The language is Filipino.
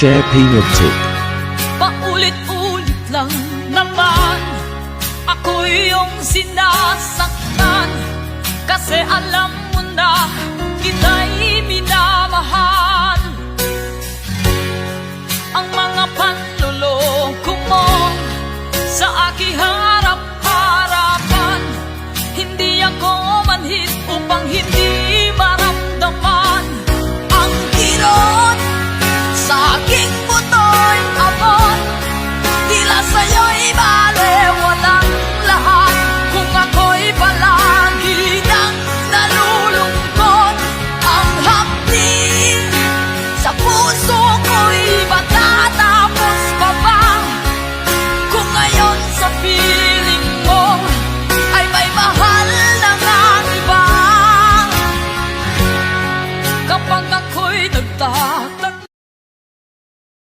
Share Peanut Tip. Paulit-ulit lang naman ako yung sinasaktan, kasi alam mo na kita'y minamahal.